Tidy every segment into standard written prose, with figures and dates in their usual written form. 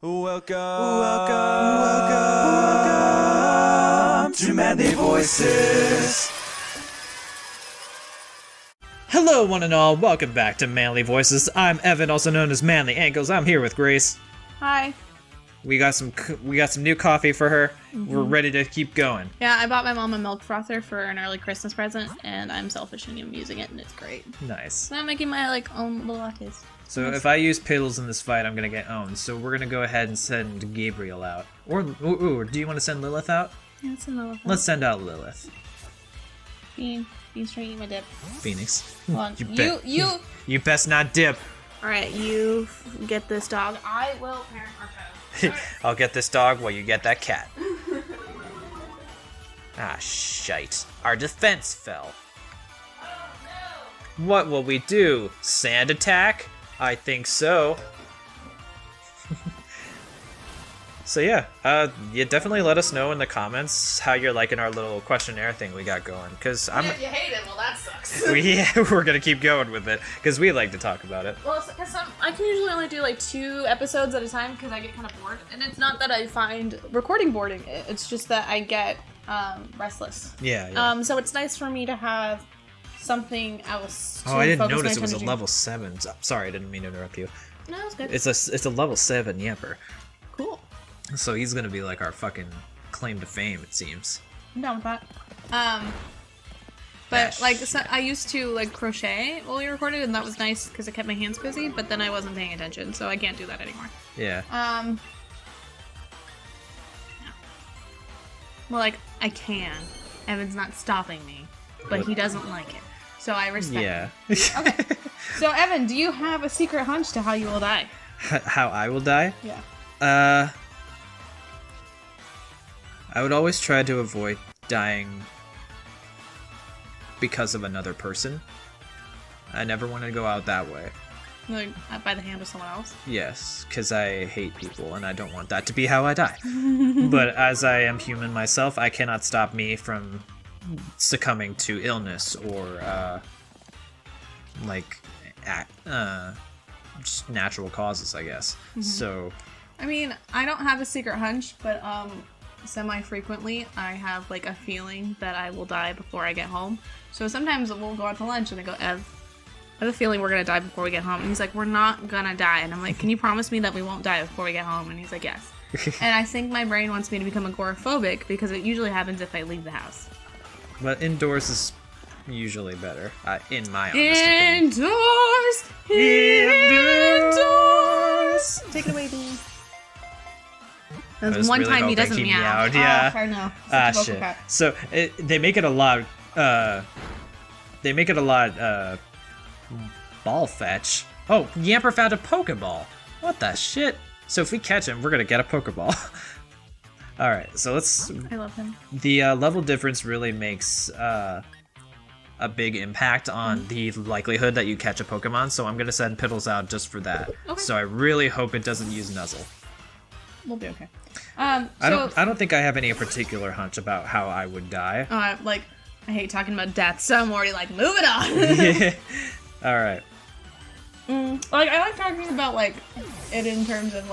Welcome to Manly Voices. Hello, one and all. Welcome back to Manly Voices. I'm Evan, also known as Manly Ankles. I'm here with Grace. Hi. We got some new coffee for her. We're ready to keep going. Yeah, I bought my mom a milk frother for an early Christmas present, and I'm selfish and I'm using it, and it's great. Nice. So I'm making my own little lattes. So if I use piddles in this fight, I'm gonna get owned. So we're gonna go ahead and send Gabriel out. Or do you want to send Lilith out? Yeah, it's another thing. Let's send out Lilith. Bean straight, eat my dip. Phoenix. Hold on. You best not dip. Alright, you get this dog. I will parent our child. I'll get this dog while you get that cat. Ah, shite. Our defense fell. Oh, no. What will we do? Sand attack? I think so. So yeah, definitely let us know in the comments how you're liking our little questionnaire thing we got going. Cause If you hate it, well that sucks. we're gonna keep going with it because we like to talk about it. Well, because I can usually only do 2 episodes at a time because I get kind of bored. And it's not that I find recording boring, it's just that I get restless. Yeah. So it's nice for me to have something else to I didn't focus notice my it was a energy. level 7. Sorry, I didn't mean to interrupt you. No, it's good. It's a level 7 Yamper. Cool. So he's gonna be like our fucking claim to fame, it seems. I'm down with that. But so I used to crochet while we recorded, and that was nice because it kept my hands busy. But then I wasn't paying attention, so I can't do that anymore. Yeah. Well, I can. Evan's not stopping me, but he doesn't like it, so I respect. Yeah. Okay. So Evan, do you have a secret hunch to how you will die? How I will die? Yeah. I would always try to avoid dying because of another person. I never want to go out that way. By the hand of someone else? Yes, because I hate people and I don't want that to be how I die. But as I am human myself, I cannot stop me from succumbing to illness or just natural causes, I guess. Mm-hmm. So I mean, I don't have a secret hunch, but semi-frequently I have a feeling that I will die before I get home. So sometimes we'll go out to lunch and I go, Ev, I have a feeling we're gonna die before we get home. And he's like, we're not gonna die. And I'm like, can you promise me that we won't die before we get home? And he's like, yes. And I think my brain wants me to become agoraphobic because it usually happens if I leave the house. But indoors is usually better, in my honest opinion. Indoors! Take it away, Bean. There's one really time he hoping doesn't he meow. meowed, yeah. Oh, no. Ah, shit. So they make it a lot. Ball fetch. Oh, Yamper found a Pokeball. What the shit? So if we catch him, we're gonna get a Pokeball. All right, so let's. I love him. The level difference really makes a big impact on the likelihood that you catch a Pokemon. So I'm gonna send Piddles out just for that. Okay. So I really hope it doesn't use Nuzzle. We'll be okay. I don't think I have any particular hunch about how I would die. I hate talking about death, so I'm already move it on. Yeah. All right. I like talking about it in terms of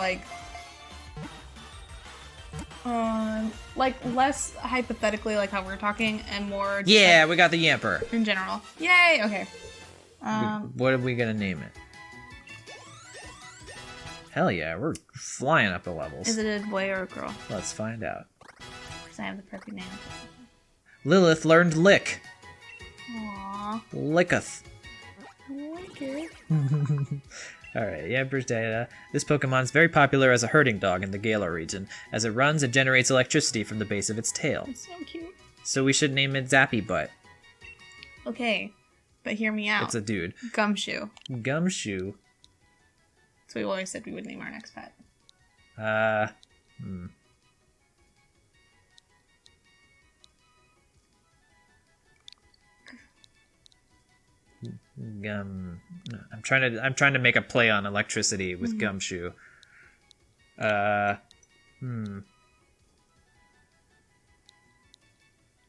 less hypothetically how we're talking and more just, Yeah, we got the Yamper. in general. Yay. Okay. What are we gonna name it? Hell yeah, we're flying up the levels. Is it a boy or a girl? Let's find out. Because I have the perfect name. Lilith learned Lick. Aww. Licketh. I like it. Alright, Yamper's data. This Pokemon is very popular as a herding dog in the Galar region. As it runs, it generates electricity from the base of its tail. It's so cute. So we should name it Zappy Butt. Okay, but hear me out. It's a dude. Gumshoe. Gumshoe. So we always said we would name our next pet. I'm trying to make a play on electricity with Gumshoe.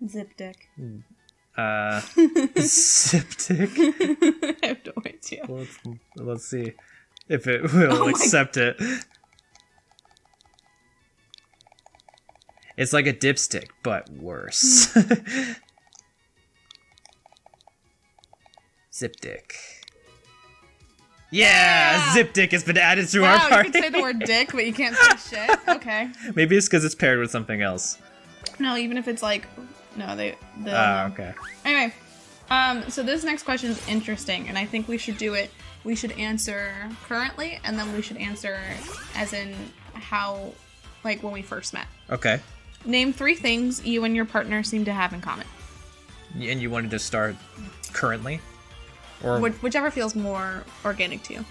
Zip dick. Septic. I have no idea. Let's see if it will accept it. It's like a dipstick, but worse. Zipdick. Yeah, Zipdick has been added to our Wow, party. you can say the word dick, but you can't say shit. Okay. Maybe it's because it's paired with something else. No, even if it's like, no, Okay. Anyway, so this next question is interesting, and I think we should do it. We should answer currently, and then we should answer as in how, like, when we first met. Okay. Name 3 things you and your partner seem to have in common. And you wanted to start currently? Or Whichever feels more organic to you.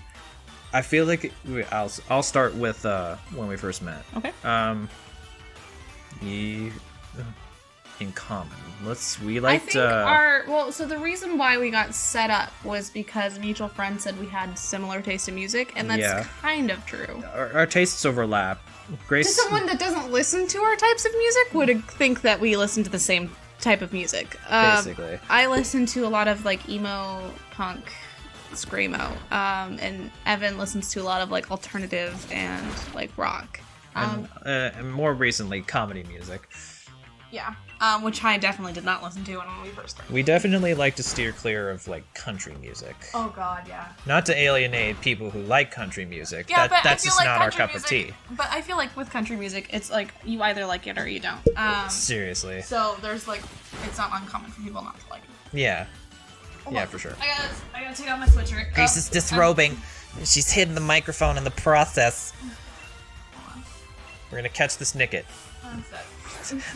I feel like I'll start with when we first met. Okay. In common. We I liked think so the reason why we got set up was because a mutual friend said we had similar taste in music, and that's kind of true. our tastes overlap. Grace, To someone that doesn't listen to our types of music would think that we listen to the same type of music. Basically. I listen to a lot of like emo, punk, screamo, and Evan listens to a lot of like alternative and like rock. and more recently, comedy music. Yeah. Which I definitely did not listen to when we first started. We definitely like to steer clear of like country music. Oh god, yeah. Not to alienate people who like country music. Yeah, but that's I feel just like not our country cup of music, tea. But I feel like with country music, it's like you either like it or you don't. Seriously. So there's like, it's not uncommon for people not to like it. Yeah. Hold Yeah, on. for sure. I gotta take off my sweatshirt. Grace is disrobing. She's hidden the microphone in the process. We're gonna catch this nicket.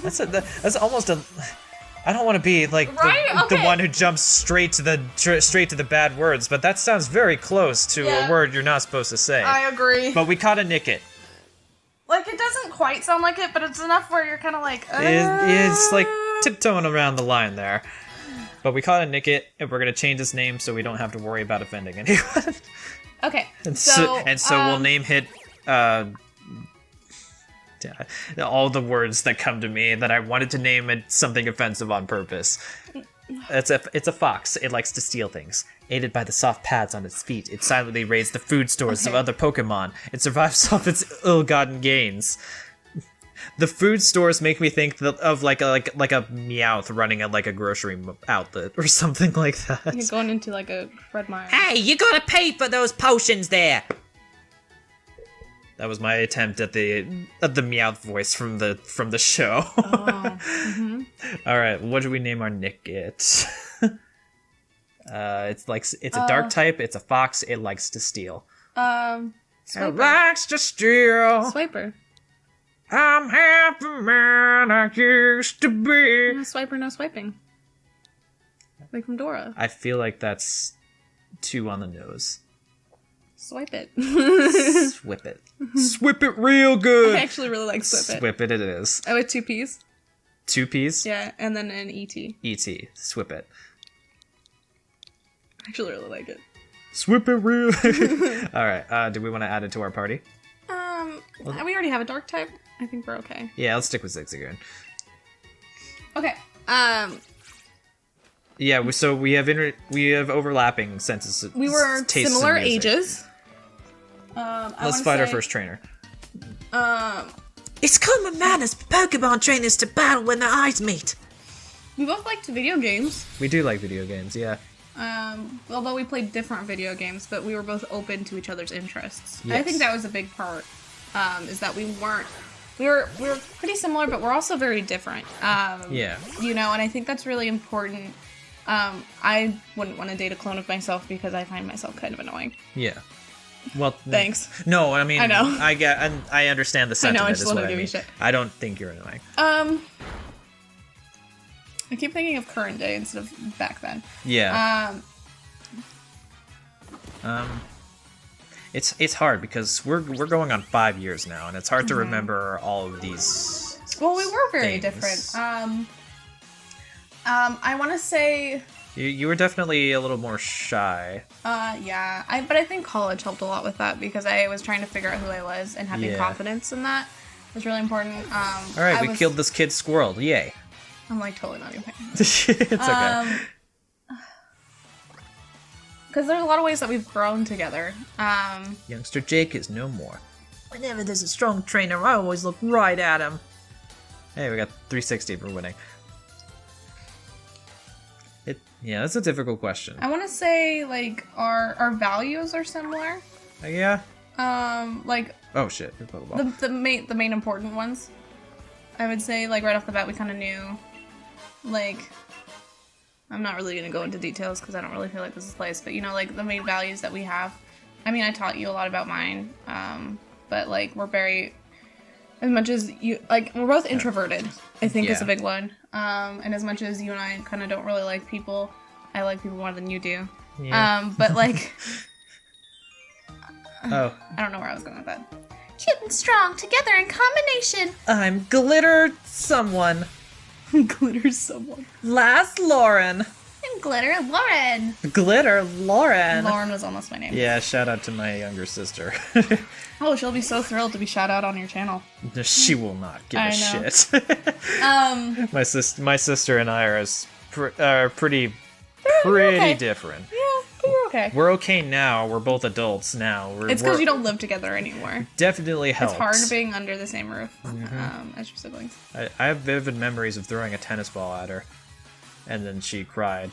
That's almost a. I don't want to be like the one who jumps straight to the bad words, but that sounds very close to a word you're not supposed to say. I agree. But we caught a nicket. Like, it doesn't quite sound like it, but it's enough where you're kind of like... It's like tiptoeing around the line there. But we caught a nicket, and we're going to change his name so we don't have to worry about offending anyone. Okay, And so we'll name hit... all the words that come to me that I wanted to name it something offensive on purpose. It's a fox. It likes to steal things. Aided by the soft pads on its feet, it silently raids the food stores of other Pokemon. It survives off its ill-gotten gains. The food stores make me think of like a Meowth running at like a grocery outlet or something like that. You're going into like a Fred Meyer. Hey, you gotta pay for those potions there. That was my attempt at the Meowth voice from the show. Oh. Mm-hmm. All right, what do we name our Nicket? It's a dark type. It's a fox. It likes to steal. Swiper. It likes to steal. Swiper. I'm half the man I used to be. No swiper, no swiping. Like from Dora. I feel like that's too on the nose. Swipe it. Swip it. Swip it real good. I actually really like Swip it. Swip it is. Oh, with 2 P's? 2 P's? Yeah, and then an E.T. E.T. Swip it. I actually really like it. Swip it real. Alright, do we want to add it to our party? We already have a dark type. I think we're okay. Yeah, let's stick with Zigzagoon. Okay. Yeah, we have overlapping senses. We were tastes similar in music. ages. Let's fight our first trainer. It's common manners for Pokemon trainers to battle when their eyes meet. We both liked video games. We do like video games, yeah. Although we played different video games, but we were both open to each other's interests. Yes. I think that was a big part. Is that we were pretty similar, but we're also very different. Yeah. You know, and I think that's really important. I wouldn't want to date a clone of myself because I find myself kind of annoying. Yeah. Well, thanks. No, I mean, I know. I get, and I understand the sentiment. I just is wanna what give you mean. shit. I don't think you're annoying. I keep thinking of current day instead of back then. Yeah. It's hard because we're going on 5 years now, and it's hard to remember all of these. Well, we were very things. different. I want to say. You were definitely a little more shy. Yeah. But I think college helped a lot with that because I was trying to figure out who I was and having confidence in that was really important. All right, we killed this kid squirrel. Yay. I'm like totally not even paying. It's okay. Because there's a lot of ways that we've grown together. Youngster Jake is no more. Whenever there's a strong trainer, I always look right at him. Hey, we got 360 for winning. Yeah, that's a difficult question. I want to say like our values are similar. Yeah. Like Oh shit! Blah, blah, blah. the main important ones. I would say like right off the bat we kind of knew. Like, I'm not really gonna go into details because I don't really feel like this is place, but you know, like the main values that we have. I mean, I taught you a lot about mine, but like we're very, as much as you like, we're both introverted. I think is a big one. And as much as you and I kind of don't really like people, I like people more than you do. Yeah. But like, Oh. I don't know where I was going with that. Cute and strong together in combination. I'm Glitter someone. Glitter someone. Last Lauren. And Glitter Lauren. Glitter Lauren. Lauren was almost my name. Yeah, shout out to my younger sister. Oh, she'll be so thrilled to be shout out on your channel. She will not give I a know. shit. My sister and I are pretty okay. different. Yeah, but you're okay. We're okay now. We're both adults now. It's because you don't live together anymore. Definitely helps. It's hard being under the same roof as your siblings. I have vivid memories of throwing a tennis ball at her, and then she cried.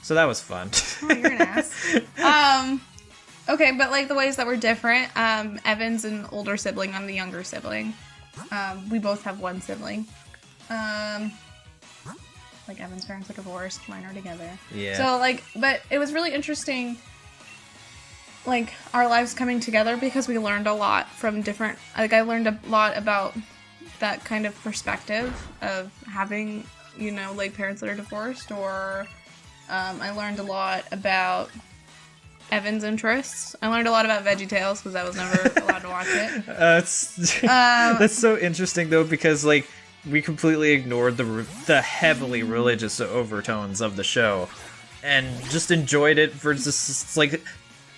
So that was fun. Oh, you're an ass. Okay, but like the ways that we're different, Evan's an older sibling, I'm the younger sibling. We both have one sibling. Like Evan's parents are divorced, mine are together. Yeah. So like, but it was really interesting, like our lives coming together because we learned a lot from different, like I learned a lot about that kind of perspective of having, you know, like parents that are divorced, or I learned a lot about Evan's interests. I learned a lot about VeggieTales because I was never allowed to watch it. That's so interesting though, because like we completely ignored the heavily religious overtones of the show, and just enjoyed it for just like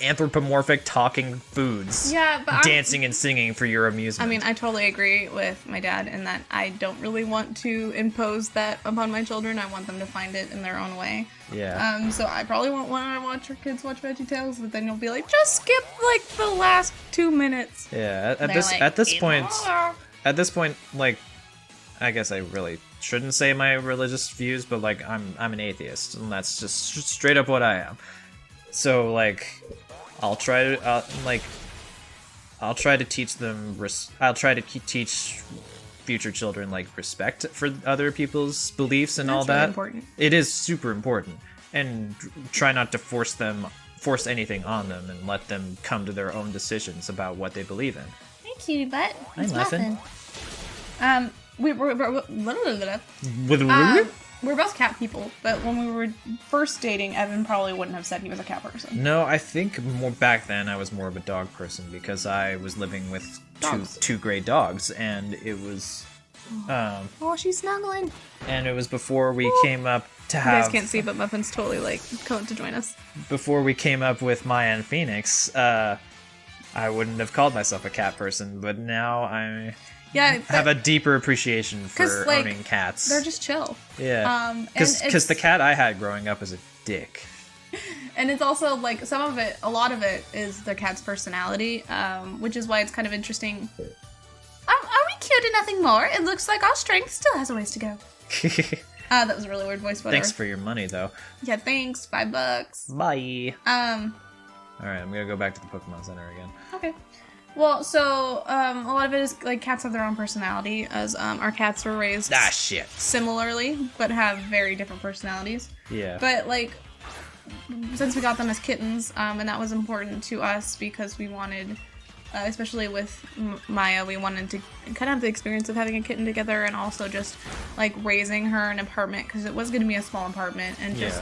anthropomorphic talking foods. Yeah, but dancing and singing for your amusement. I mean, I totally agree with my dad in that I don't really want to impose that upon my children. I want them to find it in their own way. Yeah. So I probably won't want to watch your kids watch VeggieTales, but then you'll be like, just skip like the last 2 minutes. Yeah. Like, At this point, like, I guess I really shouldn't say my religious views, but like I'm an atheist, and that's just straight up what I am. So like, I'll try to teach them. I'll try to teach future children like respect for other people's beliefs and all That's really that. important. It is super important, and try not to force anything on them, and let them come to their own decisions about what they believe in. Hey, cutie butt. I'm laughing. We're both cat people, but when we were first dating, Evan probably wouldn't have said he was a cat person. No, I think more back then I was more of a dog person because I was living with two great dogs, and it was Oh, she's snuggling. and it was before we came up to You have guys can't see, but Muffin's totally like coming to join us. before we came up with Maya and Phoenix. I wouldn't have called myself a cat person, but now I Yeah, have a deeper appreciation for 'cause, like, owning cats. they're just chill. Yeah, and because it's- the cat I had growing up was a dick. And it's also like a lot of it is their cat's personality, which is why it's kind of interesting. Are we cute and nothing more? It looks like our strength still has a ways to go. That was a really weird voice, but Thanks for your money, though. yeah, thanks, $5. Bye. Um, All right, I'm gonna go back to the Pokemon Center again. okay. Well, so a lot of it is like cats have their own personality, as our cats were raised Shit. similarly, but have very different personalities. Yeah. But like, since we got them as kittens, and that was important to us because we wanted, especially with Maya, we wanted to kind of have the experience of having a kitten together, and also just like raising her in an apartment, because it was going to be a small apartment, and just,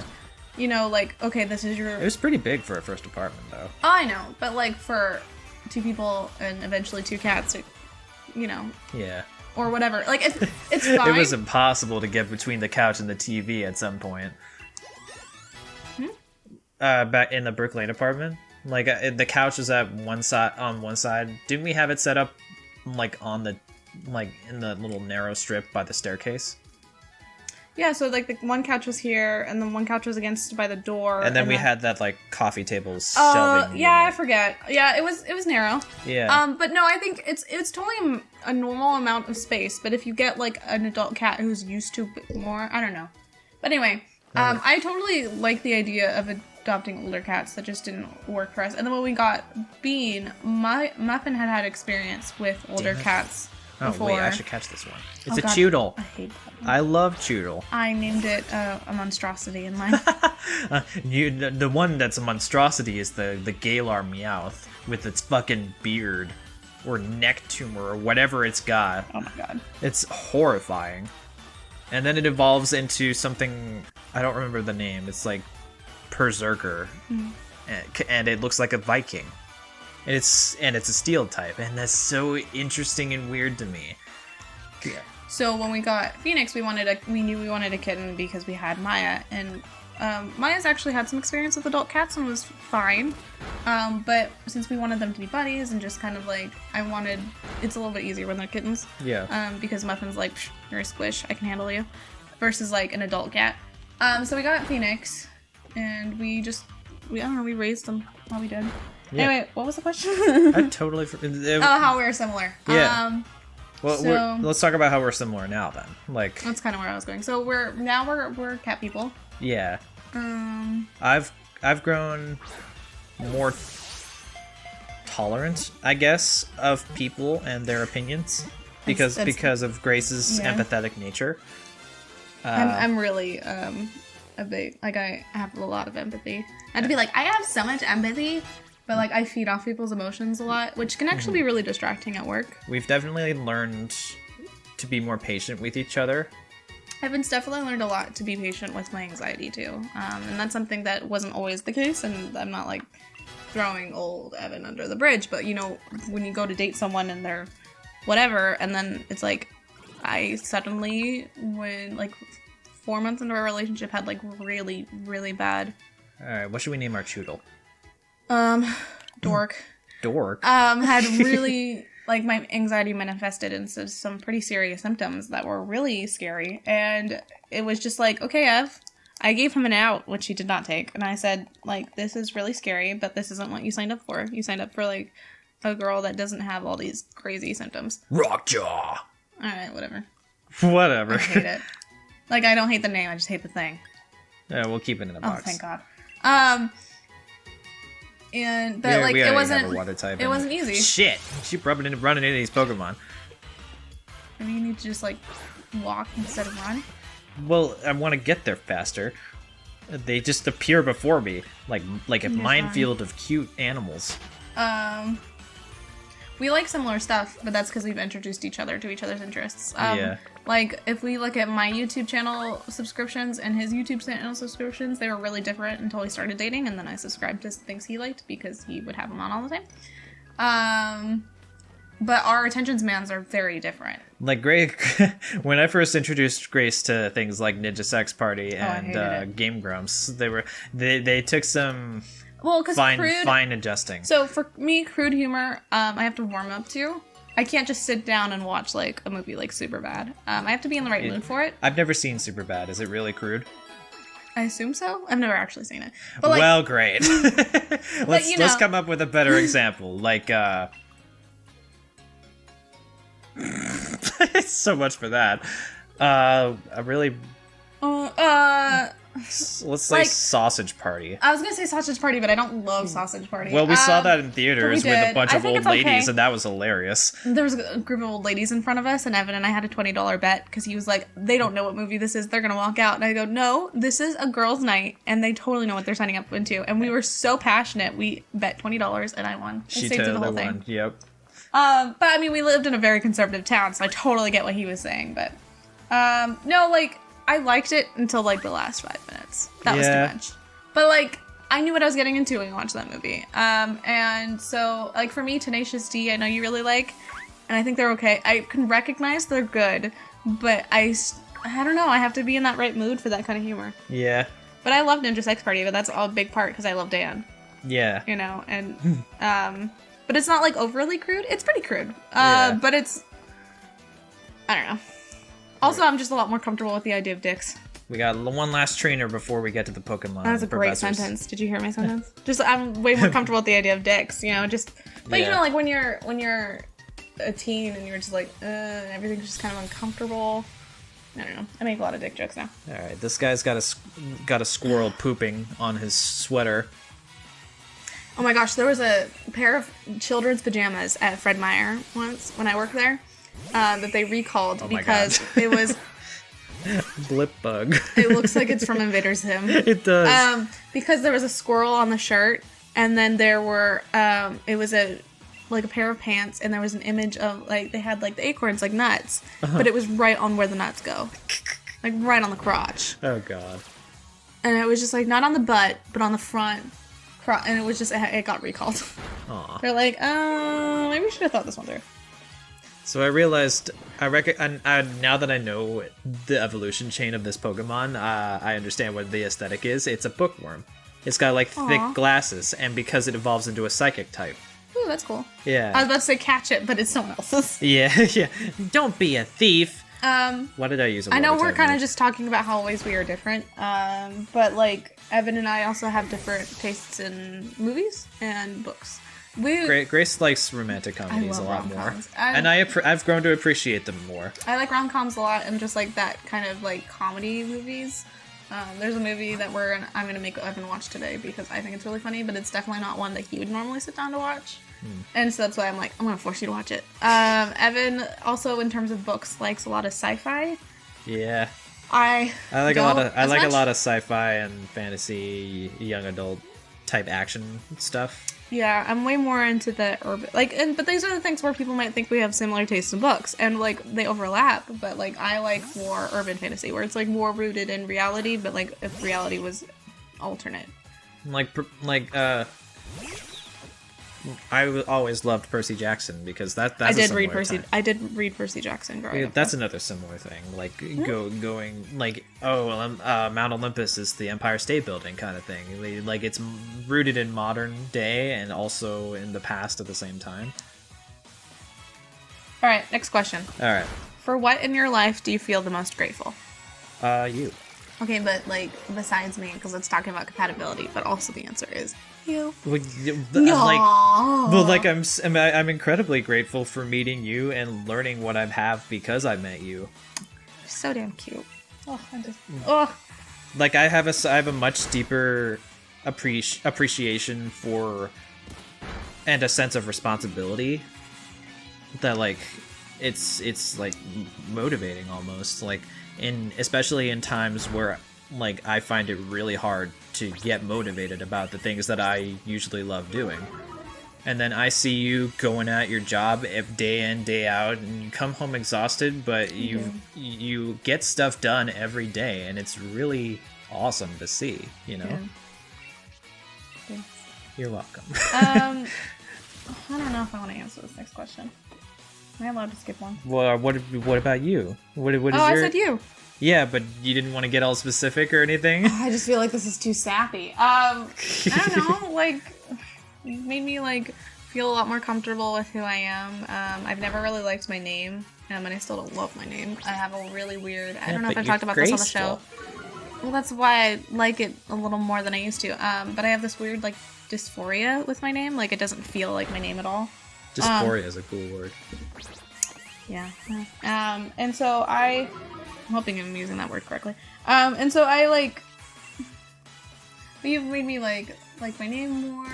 you know, like, okay, this is your. It was pretty big for a first apartment, though. I know, but like for 2 people and eventually 2 cats, you know, Yeah. or whatever. Like it's fine. It was impossible to get between the couch and the TV at some point. Back in the Brook Lane apartment, like the couch was at one side. On one side, didn't we have it set up like in the little narrow strip by the staircase? Yeah, so like the one couch was here, and then one couch was against by the door, And then we had that like coffee table Oh, shelving. yeah, I unit. forget. Yeah, it was narrow. Yeah. But no, I think it's totally a normal amount of space. But if you get like an adult cat who's used to more, I don't know. But anyway, I totally like the idea of adopting older cats. That just didn't work for us. And then when we got Bean, Muffin had experience with older cats Oh before. wait, I should catch this one. It's Oh, a God, Choodle. I hate that. I love Choodle. I named it a monstrosity in mine. The one that's a monstrosity is the Galar Meowth with its fucking beard or neck tumor or whatever it's got. Oh my god. It's horrifying. And then it evolves into something, I don't remember the name. It's like Berserker. And it looks like a Viking. It's a steel type, and that's so interesting and weird to me. Yeah. So when we got Phoenix, we knew we wanted a kitten because we had Maya, and Maya's actually had some experience with adult cats and was fine. But since we wanted them to be buddies and just kind of like, it's a little bit easier when they're kittens. Yeah. Because Muffin's like, Psh, you're a squish, I can handle you, versus like an adult cat. So we got Phoenix, and we raised them while we did. Yeah. Anyway, what was the question? I totally. How we're similar. Yeah. Well, so- let's talk about how we're similar now then. Like, That's kind of where I was going. So we're cat people. yeah. Um, I've grown more tolerant, I guess, of people and their opinions because of Grace's Yeah. empathetic nature. I'm really a big, like, I have a lot of empathy. I have to be like, I have so much empathy, but like I feed off people's emotions a lot, which can actually be really distracting at work. We've definitely learned to be more patient with each other. I've definitely learned a lot to be patient with my anxiety too, and that's something that wasn't always the case. And I'm not like throwing old Evan under the bridge, but you know, when you go to date someone and they're whatever, and then it's like I suddenly, when like 4 months into our relationship, had like really, really bad All right, what should we name our Choodle? dork. Dork. Had really like my anxiety manifested into some pretty serious symptoms that were really scary, and it was just like, okay, Ev, I gave him an out, which he did not take, and I said, like, this is really scary, but this isn't what you signed up for. You signed up for like a girl that doesn't have all these crazy symptoms. Rockjaw. All right, whatever. Whatever. I hate it. Like, I don't hate the name, I just hate the thing. Yeah, we'll keep it in a Oh, box. thank God. But Yeah, like we it already wasn't. have a water type It and- wasn't easy. Shit! Keep running into these Pokemon. Maybe you need to just like walk instead of run. Well, I want to get there faster. They just appear before me, like a minefield of cute animals. We like similar stuff, but that's because we've introduced each other to each other's interests. Yeah. Like, if we look at my YouTube channel subscriptions and his YouTube channel subscriptions, they were really different until we started dating, and then I subscribed to things he liked because he would have them on all the time. But our attention spans are very different. Like Grace, when I first introduced Grace to things like Ninja Sex Party I and hated it. Game Grumps, they took some Well, because fine adjusting. So for me, crude humor, I have to warm up to. I can't just sit down and watch like a movie like Superbad. I have to be in the right mood for it. I've never seen Superbad. Is it really crude? I assume so. I've never actually seen it. But like, Well, great. let's you know- come up with a better example. Like so much for that. A really let's say like- Sausage Party. I was gonna say Sausage Party, but I don't love Sausage Party. Well, we saw that in theaters we with a did. bunch I of think old it's ladies, okay. and that was hilarious. There was a group of old ladies in front of us, and Evan and I had a $20 bet because he was like, "They don't know what movie this is. They're gonna walk out." And I go, "No, this is a girls' night, and they totally know what they're signing up into." And we were so passionate. We bet $20, and I won. I She stayed through the totally whole thing. won. Yep. But I mean, we lived in a very conservative town, so I totally get what he was saying. But no, like I liked it until like the last 5 minutes. That was Yeah. too much. But like I knew what I was getting into when we watched that movie. And so like for me, Tenacious D, I know you really like, and I think they're okay. I can recognize they're good, but I don't know. I have to be in that right mood for that kind of humor. Yeah. But I love Ninja Sex Party, but that's all a big part because I love Dan. Yeah. You know, and but it's not like overly crude. It's pretty crude. Yeah. But it's I don't know. Also, I'm just a lot more comfortable with the idea of dicks. We got one last trainer before we get to the Pokemon. That was a great professors. sentence. Did you hear my sentence? Just I'm way more comfortable with the idea of dicks, you know. Just, but you Yeah. know, like when you're a teen and you're just like, everything's just kind of uncomfortable. I don't know. I make a lot of dick jokes now. All right, this guy's got a squirrel pooping on his sweater. Oh my gosh, there was a pair of children's pajamas at Fred Meyer once when I worked there that they recalled my because God. it was. Blip bug. It looks like it's from Invader Zim. It does. Because there was a squirrel on the shirt, and then there were it was a pair of pants, and there was an image of like they had like the acorns like nuts, but it was right on where the nuts go, like right on the crotch, Oh God. and it was just like not on the butt, but on the front, and it was just it got recalled. Aw. They're like, maybe we should have thought this one through. So I realized now that I know the evolution chain of this Pokemon, I understand what the aesthetic is. It's a bookworm. It's got like thick Aw. glasses, and because it evolves into a psychic type. Ooh, that's cool. Yeah. I was about to say catch it, but it's someone else's. Yeah, yeah. Don't be a thief. What did I use? I know we're kind of just talking about how always we are different, but like Evan and I also have different tastes in movies and books. Grace likes romantic comedies a love lot more, rom-coms. and I've grown to appreciate them more. I like rom-coms a lot and just like that kind of like comedy movies. There's a movie that I'm gonna make Evan watch today because I think it's really funny, but it's definitely not one that he would normally sit down to watch. And so that's why I'm like, I'm gonna force you to watch it. Evan also, in terms of books, likes a lot of sci-fi. Yeah, I like a don't lot of as much. a lot of sci-fi and fantasy, young adult type action stuff. Yeah, I'm way more into the urban, but these are the things where people might think we have similar tastes in books, and like they overlap. But like I like more urban fantasy, where it's like more rooted in reality, but like if reality was alternate. I always loved Percy Jackson because that's I a did read similar Percy. time. I did read Percy Jackson growing up. That's another similar thing. Like going like Mount Olympus is the Empire State Building kind of thing. Like it's rooted in modern day and also in the past at the same time. All right, next question. All right, For what in your life do you feel the most grateful? you. Okay, but like besides me, because it's talking about compatibility, but also the answer is you. I'm incredibly grateful for meeting you and learning what I have because I met you. So damn cute. Oh, I just. Oh. Like I have a much deeper appreciation for and a sense of responsibility that like it's like motivating almost, like especially in times where like I find it really hard to get motivated about the things that I usually love doing. And then I see you going at your job day in, day out, and you come home exhausted, but you get stuff done every day, and it's really awesome to see, you know? Yeah. Thanks. You're welcome. I don't know if I want to answer this next question. Am I allowed to skip one? Well, what about you? What is I your... said you. Yeah, but you didn't want to get all specific or anything? I just feel like this is too sappy. I don't know, like, it made me, like, feel a lot more comfortable with who I am. I've never really liked my name, and I still don't love my name. I have a really weird, I don't know if I've talked about this on the show. Well, that's why I like it a little more than I used to. But I have this weird, like, dysphoria with my name. Like, it doesn't feel like my name at all. Dysphoria is a cool word. Yeah. And so I'm hoping I'm using that word correctly. And so I like, you've made me like my name more,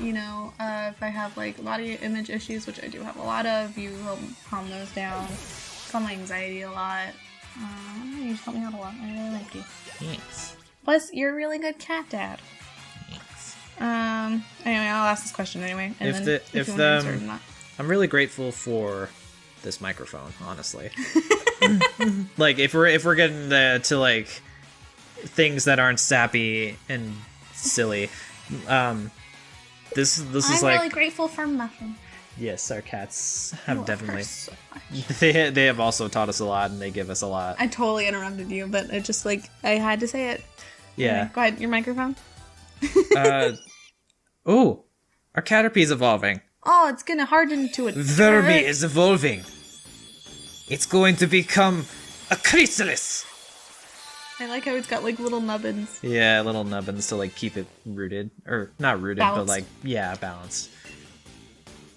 you know, if I have like body image issues, which I do have a lot of, you help calm those down, calm my anxiety a lot. You just help me out a lot. I really like you. Thanks. Plus, you're a really good cat dad. Thanks. Anyway, I'll ask this question anyway. And then if you want to answer it or not. I'm really grateful for this microphone, honestly. Like if we're getting to like things that aren't sappy and silly, this is I'm like really grateful for Muffin. yes, our cats I have love definitely her so much. they have also taught us a lot and they give us a lot. I totally interrupted you, but it just like I had to say it. Yeah. Anyway, go ahead, your microphone. Oh, our Caterpie's evolving. Oh, it's gonna harden to it. Verby is evolving. It's going to become a chrysalis. I like how it's got like little nubbins. Yeah, little nubbins to like keep it rooted, or not rooted, Balanced. but like balanced.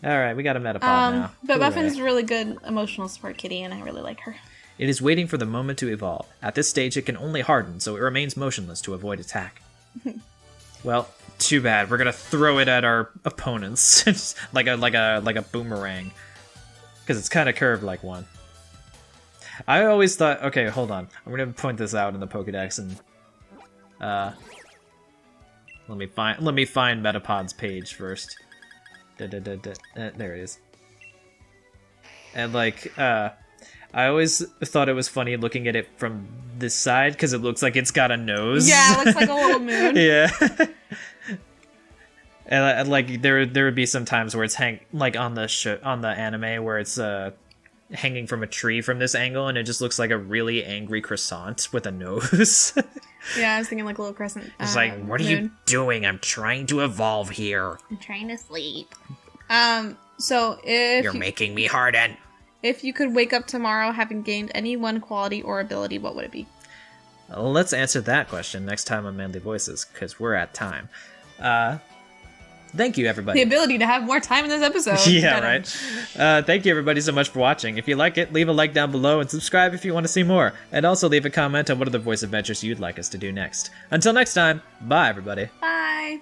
All right, we got a Metapod now. But Hooray. Muffin's a really good emotional support kitty, and I really like her. It is waiting for the moment to evolve. At this stage, it can only harden, so it remains motionless to avoid attack. Well, too bad. We're gonna throw it at our opponents like a boomerang, because it's kind of curved like one. I always thought. Okay, hold on. I'm gonna point this out in the Pokédex and let me find Metapod's page first. There it is. And like I always thought it was funny looking at it from this side because it looks like it's got a nose. Yeah, it looks like a little moon. Yeah. And like there would be some times where it's like on the anime where it's hanging from a tree from this angle and it just looks like a really angry croissant with a nose. Yeah, I was thinking like a little crescent. It's like, what are you doing? I'm trying to evolve here. I'm trying to sleep. So if You're making me harden. If you could wake up tomorrow having gained any one quality or ability, what would it be? Let's answer that question next time on Manly Voices, because we're at time. Thank you, everybody. The ability to have more time in this episode. Yeah, right. Thank you, everybody, so much for watching. If you like it, leave a like down below and subscribe if you want to see more. And also leave a comment on what other voice adventures you'd like us to do next. Until next time, bye, everybody. Bye.